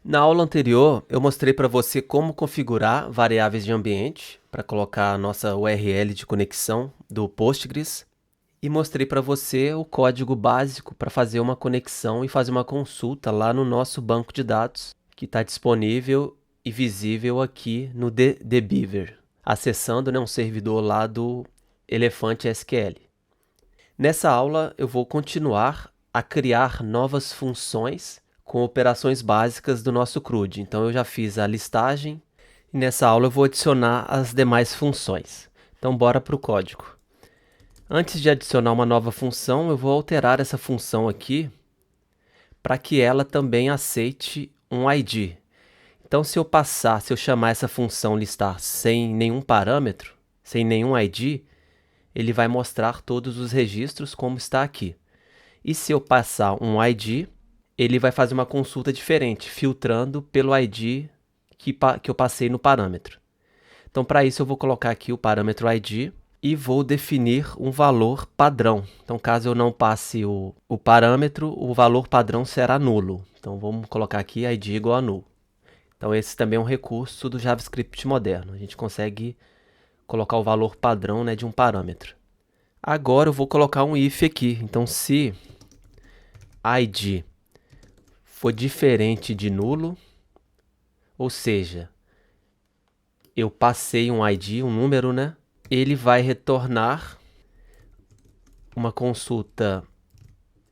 Na aula anterior, eu mostrei para você como configurar variáveis de ambiente para colocar a nossa URL de conexão do Postgres e mostrei para você o código básico para fazer uma conexão e fazer uma consulta lá no nosso banco de dados, que está disponível e visível aqui no TheBeaver, acessando, um servidor lá do Elefante SQL. Nessa aula, eu vou continuar a criar novas funções com operações básicas do nosso CRUD. Então, eu já fiz a listagem e nessa aula eu vou adicionar as demais funções. Então, bora para o código. Antes de adicionar uma nova função, eu vou alterar essa função aqui para que ela também aceite um ID. Então, se eu chamar essa função listar sem nenhum parâmetro, sem nenhum ID, ele vai mostrar todos os registros como está aqui. E se eu passar um ID, ele vai fazer uma consulta diferente, filtrando pelo ID que eu passei no parâmetro. Então, para isso, eu vou colocar aqui o parâmetro ID e vou definir um valor padrão. Então, caso eu não passe o parâmetro, o valor padrão será nulo. Então, vamos colocar aqui ID igual a null. Então, esse também é um recurso do JavaScript moderno. A gente consegue colocar o valor padrão, de um parâmetro. Agora eu vou colocar um if aqui. Então, se ID for diferente de nulo, ou seja, eu passei um ID, um número, ele vai retornar uma consulta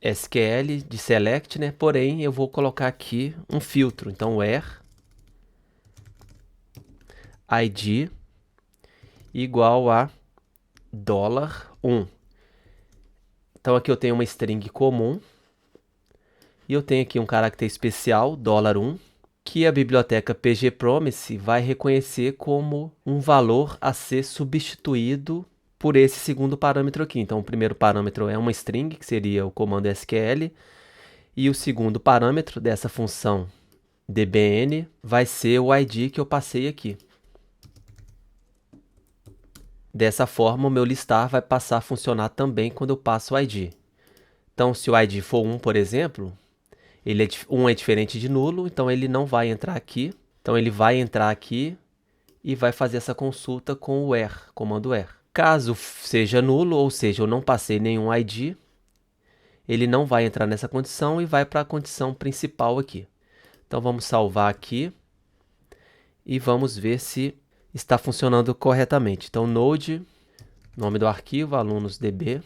SQL de select, porém eu vou colocar aqui um filtro. Então, where ID igual a $1. Então, aqui eu tenho uma string comum e eu tenho aqui um caractere especial, $1, que a biblioteca pgpromise vai reconhecer como um valor a ser substituído por esse segundo parâmetro aqui. Então, o primeiro parâmetro é uma string, que seria o comando SQL, e o segundo parâmetro dessa função dbn vai ser o ID que eu passei aqui. Dessa forma, o meu listar vai passar a funcionar também quando eu passo o ID. Então, se o ID for 1, por exemplo, 1 é diferente de nulo, então ele não vai entrar aqui. Então, ele vai entrar aqui e vai fazer essa consulta com o where, comando where. Caso seja nulo, ou seja, eu não passei nenhum ID, ele não vai entrar nessa condição e vai para a condição principal aqui. Então, vamos salvar aqui e vamos ver se está funcionando corretamente. Então, node, nome do arquivo, alunos.db.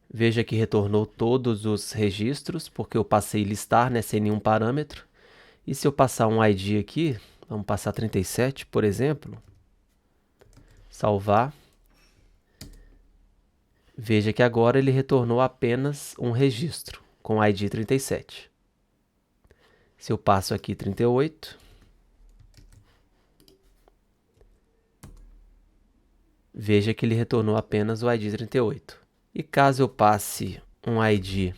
Veja que retornou todos os registros, porque eu passei listar, sem nenhum parâmetro. E se eu passar um ID aqui, vamos passar 37, por exemplo, salvar. Veja que agora ele retornou apenas um registro, com ID 37. Se eu passo aqui 38, veja que ele retornou apenas o ID 38. E caso eu passe um ID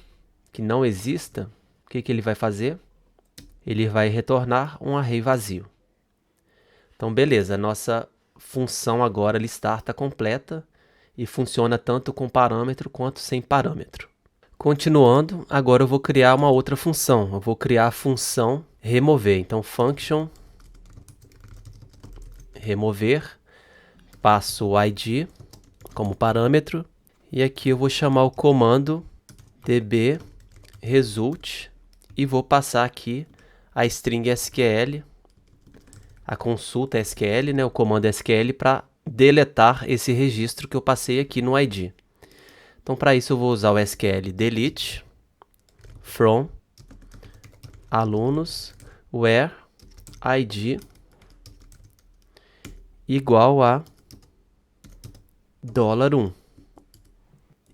que não exista, o que ele vai fazer? Ele vai retornar um array vazio. Então, beleza, a nossa função agora listar está completa e funciona tanto com parâmetro quanto sem parâmetro. Continuando, agora eu vou criar uma outra função. Eu vou criar a função remover. Então, function remover, passo o ID como parâmetro e aqui eu vou chamar o comando db_result e vou passar aqui a string SQL, a consulta SQL, o comando SQL para deletar esse registro que eu passei aqui no ID. Então, para isso eu vou usar o SQL delete from alunos where ID igual a $1.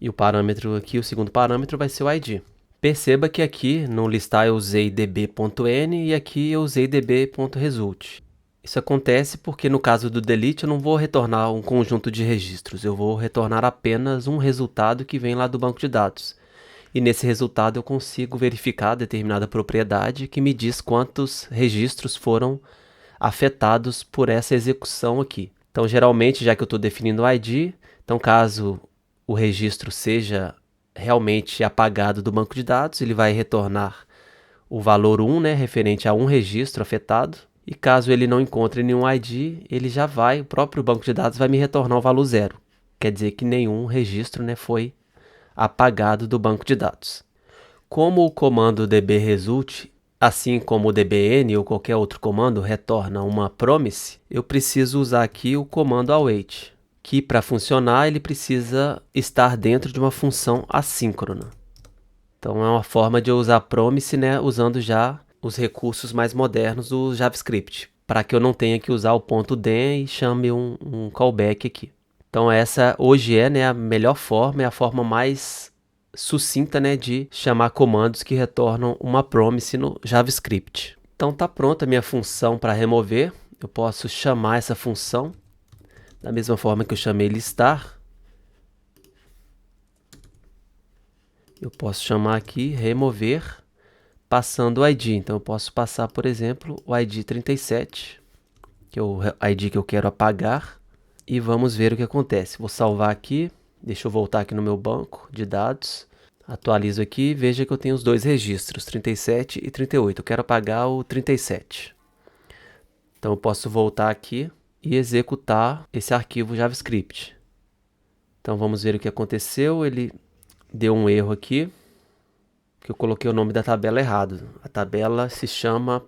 E o parâmetro aqui, o segundo parâmetro, vai ser o ID. Perceba que aqui no listar eu usei db.n e aqui eu usei db.result. Isso acontece porque no caso do delete eu não vou retornar um conjunto de registros, eu vou retornar apenas um resultado que vem lá do banco de dados. E nesse resultado eu consigo verificar determinada propriedade que me diz quantos registros foram afetados por essa execução aqui. Então, geralmente, já que eu estou definindo o ID, então caso o registro seja realmente apagado do banco de dados, ele vai retornar o valor 1, né, referente a um registro afetado. E caso ele não encontre nenhum ID, ele já vai, o próprio banco de dados vai me retornar o valor 0. Quer dizer que nenhum registro, né, foi apagado do banco de dados. Como o comando dbResult, assim como o dbn ou qualquer outro comando, retorna uma promise, eu preciso usar aqui o comando await, que para funcionar ele precisa estar dentro de uma função assíncrona. Então é uma forma de eu usar promise, né, usando já os recursos mais modernos do JavaScript, para que eu não tenha que usar o ponto .den e chame um callback aqui. Então essa hoje é, né, a melhor forma, é a forma mais sucinta, né, de chamar comandos que retornam uma promise no JavaScript. Então tá pronta a minha função para remover. Eu posso chamar essa função da mesma forma que eu chamei listar. Eu posso chamar aqui remover passando o ID. Então eu posso passar, por exemplo, o ID 37, que é o ID que eu quero apagar, e vamos ver o que acontece. Vou salvar aqui, deixa eu voltar aqui no meu banco de dados, atualizo aqui e veja que eu tenho os dois registros, 37 e 38. Eu quero apagar o 37. Então eu posso voltar aqui e executar esse arquivo JavaScript. Então vamos ver o que aconteceu. Ele deu um erro aqui, que eu coloquei o nome da tabela errado. A tabela se chama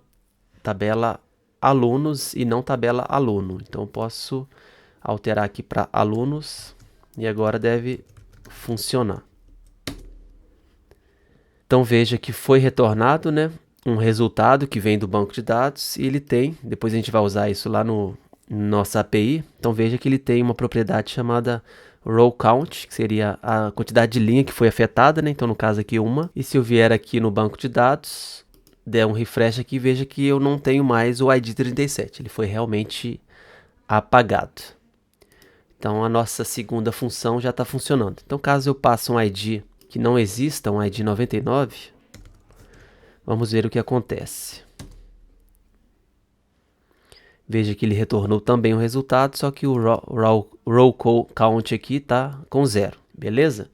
tabela alunos e não tabela aluno. Então eu posso alterar aqui para alunos e agora deve funcionar. Então veja que foi retornado, né, um resultado que vem do banco de dados e ele tem, depois a gente vai usar isso lá no nossa API. Então veja que ele tem uma propriedade chamada row count, que seria a quantidade de linha que foi afetada, né? Então no caso aqui uma. E se eu vier aqui no banco de dados, der um refresh aqui, veja que eu não tenho mais o ID 37, ele foi realmente apagado. Então a nossa segunda função já está funcionando. Então caso eu passe um ID que não exista, um ID 99, vamos ver o que acontece. Veja que ele retornou também o resultado, só que o row count aqui está com 0, beleza?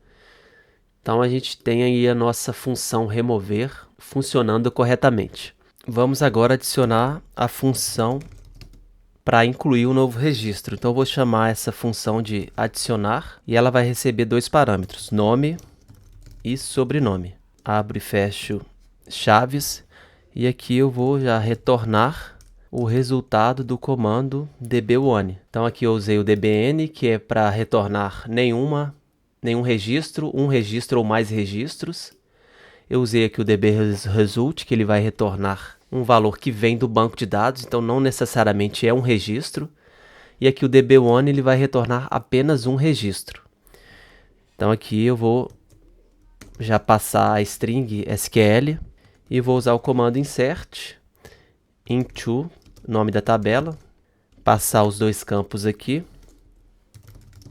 Então a gente tem aí a nossa função remover funcionando corretamente. Vamos agora adicionar a função para incluir um novo registro. Então eu vou chamar essa função de adicionar e ela vai receber dois parâmetros, nome e sobrenome. Abro e fecho chaves e aqui eu vou já retornar o resultado do comando db1. Então aqui eu usei o dbn, que é para retornar nenhum registro, um registro ou mais registros. Eu usei aqui o dbResult, que ele vai retornar um valor que vem do banco de dados, então não necessariamente é um registro. E aqui o db1 ele vai retornar apenas um registro. Então aqui eu vou já passar a string SQL e vou usar o comando insert into nome da tabela, passar os dois campos aqui,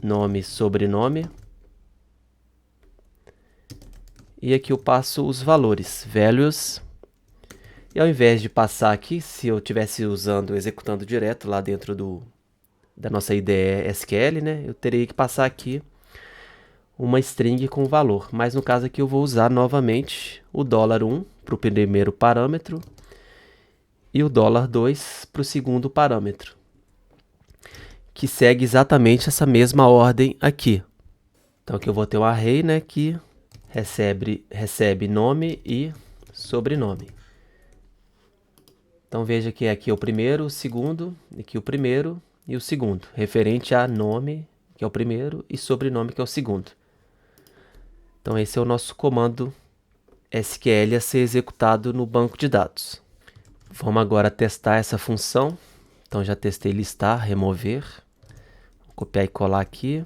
nome e sobrenome. E aqui eu passo os valores, values. E ao invés de passar aqui, se eu estivesse executando direto lá dentro da nossa IDE SQL, né, eu teria que passar aqui uma string com valor. Mas no caso aqui eu vou usar novamente o $1 para o primeiro parâmetro e o $2 para o segundo parâmetro, que segue exatamente essa mesma ordem aqui. Então aqui eu vou ter um array, né, que recebe nome e sobrenome. Então veja que aqui é o primeiro, o segundo, aqui o primeiro e o segundo, referente a nome, que é o primeiro, e sobrenome, que é o segundo. Então esse é o nosso comando SQL a ser executado no banco de dados. Vamos agora testar essa função. Então já testei listar, remover. Vou copiar e colar aqui.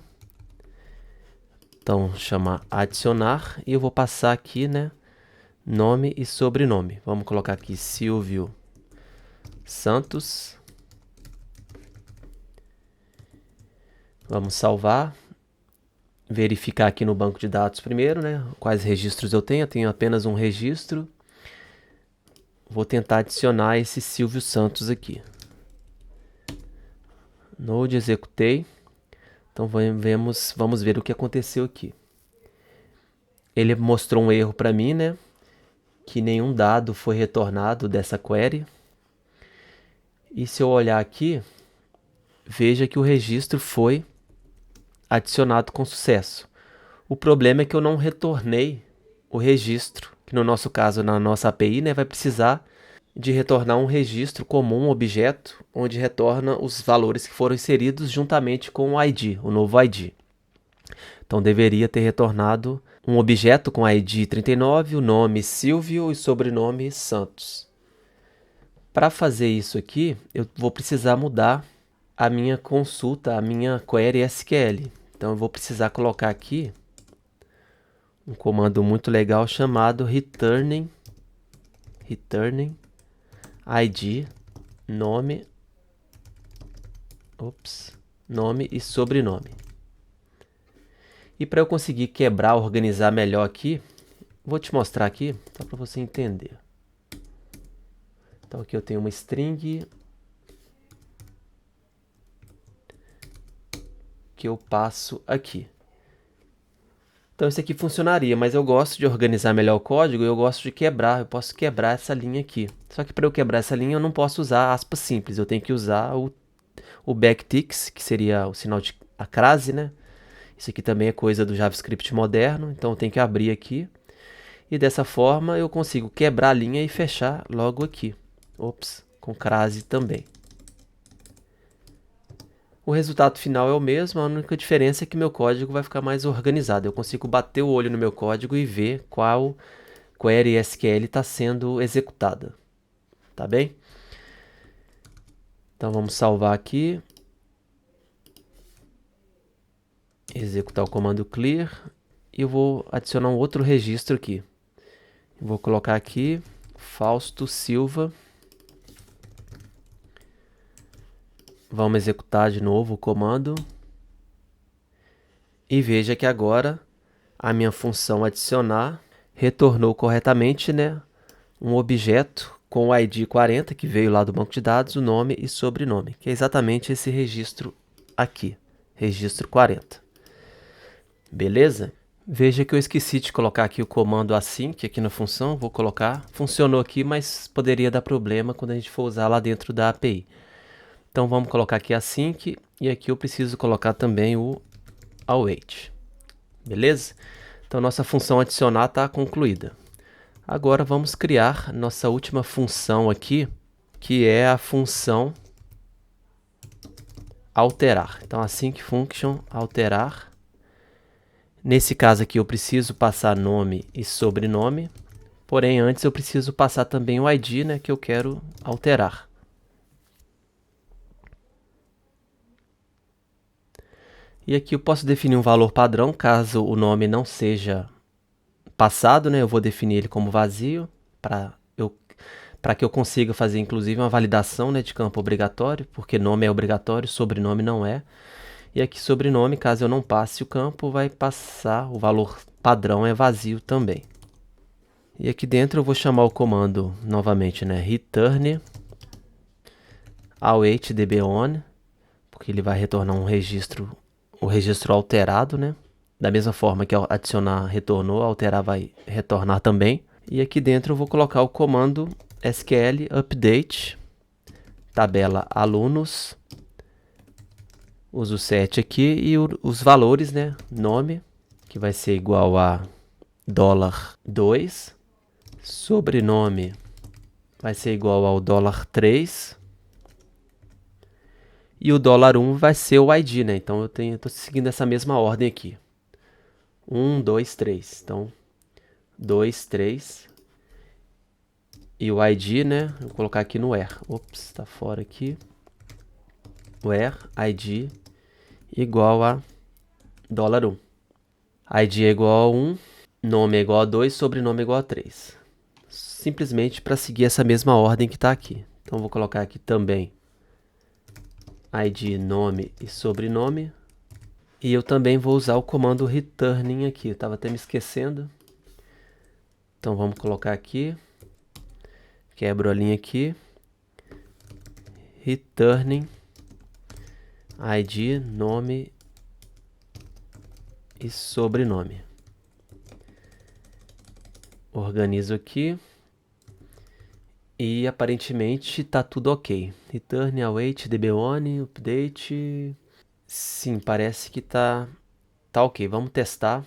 Então chamar adicionar e eu vou passar aqui, né, nome e sobrenome. Vamos colocar aqui Silvio Santos. Vamos salvar. Verificar aqui no banco de dados primeiro, né, quais registros eu tenho. Eu tenho apenas um registro. Vou tentar adicionar esse Silvio Santos aqui. Node, executei. Então vamos ver o que aconteceu aqui. Ele mostrou um erro para mim, né, que nenhum dado foi retornado dessa query. E se eu olhar aqui, veja que o registro foi adicionado com sucesso. O problema é que eu não retornei o registro, que no nosso caso, na nossa API, né, vai precisar de retornar um registro comum, um objeto, onde retorna os valores que foram inseridos juntamente com o ID, o novo ID. Então deveria ter retornado um objeto com ID 39, o nome Silvio e sobrenome Santos. Para fazer isso aqui, eu vou precisar mudar a minha consulta, a minha query SQL. Então eu vou precisar colocar aqui um comando muito legal chamado returning ID, nome e sobrenome. E para eu conseguir quebrar, organizar melhor aqui, vou te mostrar aqui, só para você entender. Então aqui eu tenho uma string que eu passo aqui. Então isso aqui funcionaria, mas eu gosto de organizar melhor o código e eu gosto de quebrar. Eu posso quebrar essa linha aqui. Só que para eu quebrar essa linha eu não posso usar aspas simples. Eu tenho que usar o backticks, que seria o sinal de a crase, né? Isso aqui também é coisa do JavaScript moderno. Então eu tenho que abrir aqui. E dessa forma eu consigo quebrar a linha e fechar logo aqui. Com crase também. O resultado final é o mesmo, a única diferença é que meu código vai ficar mais organizado. Eu consigo bater o olho no meu código e ver qual query SQL está sendo executada. Tá bem? Então vamos salvar aqui. Executar o comando clear. E eu vou adicionar um outro registro aqui. Eu vou colocar aqui Fausto Silva. Vamos executar de novo o comando. E veja que agora a minha função adicionar retornou corretamente, né, um objeto com o ID 40, que veio lá do banco de dados, o nome e sobrenome, que é exatamente esse registro aqui, registro 40. Beleza? Veja que eu esqueci de colocar aqui o comando async aqui na função, vou colocar. Funcionou aqui, mas poderia dar problema quando a gente for usar lá dentro da API. Então vamos colocar aqui async e aqui eu preciso colocar também o await. Beleza? Então nossa função adicionar está concluída. Agora vamos criar nossa última função aqui, que é a função alterar. Então async function alterar. Nesse caso aqui eu preciso passar nome e sobrenome, porém antes eu preciso passar também o ID, né, que eu quero alterar. E aqui eu posso definir um valor padrão, caso o nome não seja passado, né? Eu vou definir ele como vazio, para que eu consiga fazer inclusive uma validação, né, de campo obrigatório, porque nome é obrigatório, sobrenome não é. E aqui sobrenome, caso eu não passe o campo, vai passar, o valor padrão é vazio também. E aqui dentro eu vou chamar o comando novamente, né, return await dbOn, porque ele vai retornar um registro, o registro alterado, né? Da mesma forma que adicionar retornou, alterar vai retornar também. E aqui dentro eu vou colocar o comando SQL update, tabela alunos, uso 7 aqui e os valores, né? Nome, que vai ser igual a $2, sobrenome vai ser igual ao $3, e o $1 vai ser o ID, né? Então eu estou seguindo essa mesma ordem aqui. 1, 2, 3. Então, 2, 3. E o ID, né? Vou colocar aqui no where. Tá fora aqui. Where ID igual a $1. ID é igual a 1, nome é igual a 2, sobrenome é igual a 3. Simplesmente para seguir essa mesma ordem que está aqui. Então, vou colocar aqui também ID, nome e sobrenome. E eu também vou usar o comando returning aqui. Eu estava até me esquecendo. Então vamos colocar aqui. Quebro a linha aqui. Returning ID, nome e sobrenome. Organizo aqui. E aparentemente está tudo ok. Return await db1 update. Sim, parece que tá ok. Vamos testar.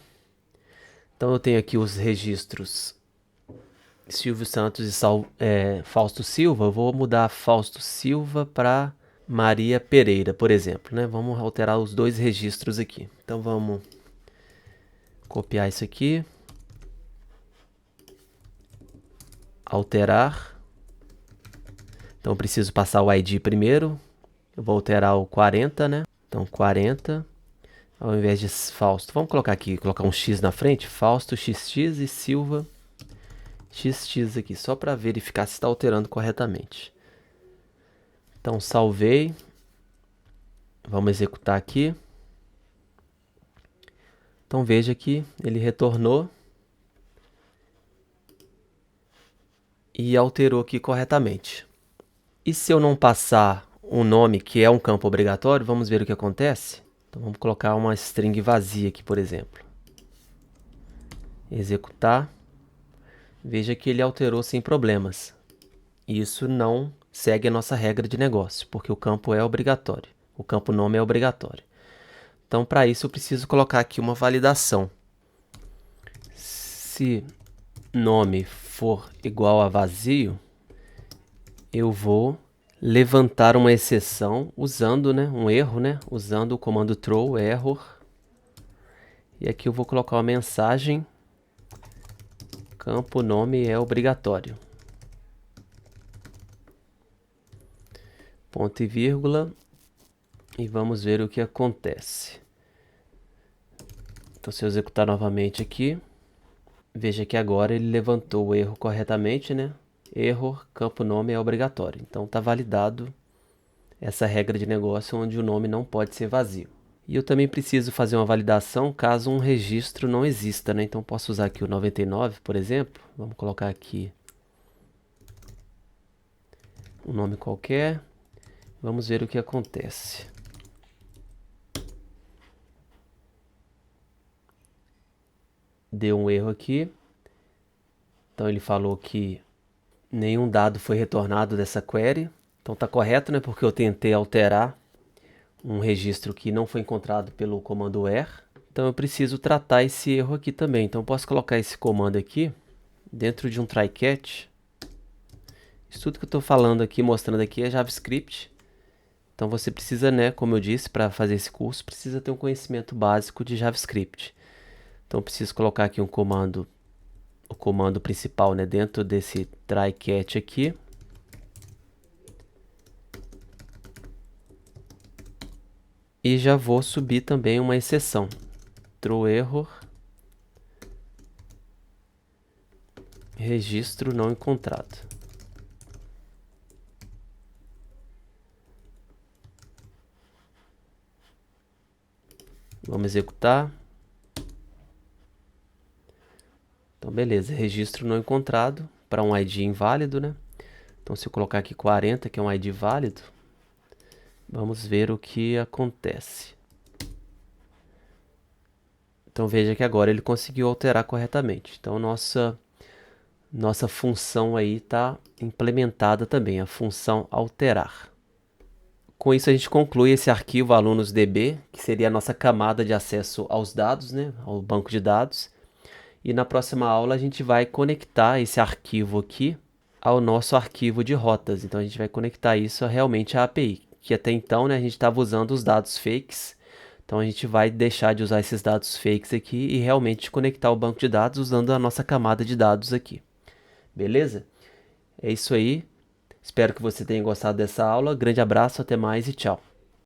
Então eu tenho aqui os registros Silvio Santos e Fausto Silva. Eu vou mudar Fausto Silva para Maria Pereira, por exemplo, né? Vamos alterar os dois registros aqui. Então vamos copiar isso aqui. Alterar. Então eu preciso passar o ID primeiro. Eu vou alterar o 40, né? Então 40. Ao invés de Fausto, vamos colocar aqui, colocar um X na frente. Fausto XX e Silva XX aqui, só para verificar se está alterando corretamente. Então salvei. Vamos executar aqui. Então veja que ele retornou e alterou aqui corretamente. E se eu não passar um nome que é um campo obrigatório, vamos ver o que acontece? Então vamos colocar uma string vazia aqui, por exemplo. Executar. Veja que ele alterou sem problemas. Isso não segue a nossa regra de negócio, porque o campo é obrigatório. O campo nome é obrigatório. Então, para isso, eu preciso colocar aqui uma validação. Se nome for igual a vazio, eu vou levantar uma exceção usando, um erro, usando o comando throw error. E aqui eu vou colocar uma mensagem: campo nome é obrigatório. Ponto e vírgula. E vamos ver o que acontece. Então, se eu executar novamente aqui, veja que agora ele levantou o erro corretamente, Error, campo nome é obrigatório. Então, está validado essa regra de negócio onde o nome não pode ser vazio. E eu também preciso fazer uma validação caso um registro não exista, Então, posso usar aqui o 99, por exemplo. Vamos colocar aqui um nome qualquer. Vamos ver o que acontece. Deu um erro aqui. Então ele falou que nenhum dado foi retornado dessa query. Então está correto, porque eu tentei alterar um registro que não foi encontrado pelo comando where. Então eu preciso tratar esse erro aqui também. Então eu posso colocar esse comando aqui dentro de um try catch. Isso tudo que eu estou falando aqui, mostrando aqui, é JavaScript. Então você precisa, como eu disse, para fazer esse curso, precisa ter um conhecimento básico de JavaScript. Então eu preciso colocar aqui o comando principal, dentro desse try catch aqui. E já vou subir também uma exceção. Throw error. Registro não encontrado. Vamos executar. Então, beleza. Registro não encontrado para um ID inválido, Então, se eu colocar aqui 40, que é um ID válido, vamos ver o que acontece. Então, veja que agora ele conseguiu alterar corretamente. Então, nossa função aí está implementada também, a função alterar. Com isso, a gente conclui esse arquivo alunos.db, que seria a nossa camada de acesso aos dados, ao banco de dados. E na próxima aula a gente vai conectar esse arquivo aqui ao nosso arquivo de rotas. Então a gente vai conectar isso realmente à API, que até então a gente estava usando os dados fakes. Então a gente vai deixar de usar esses dados fakes aqui e realmente conectar o banco de dados usando a nossa camada de dados aqui. Beleza? É isso aí. Espero que você tenha gostado dessa aula. Grande abraço, até mais e tchau.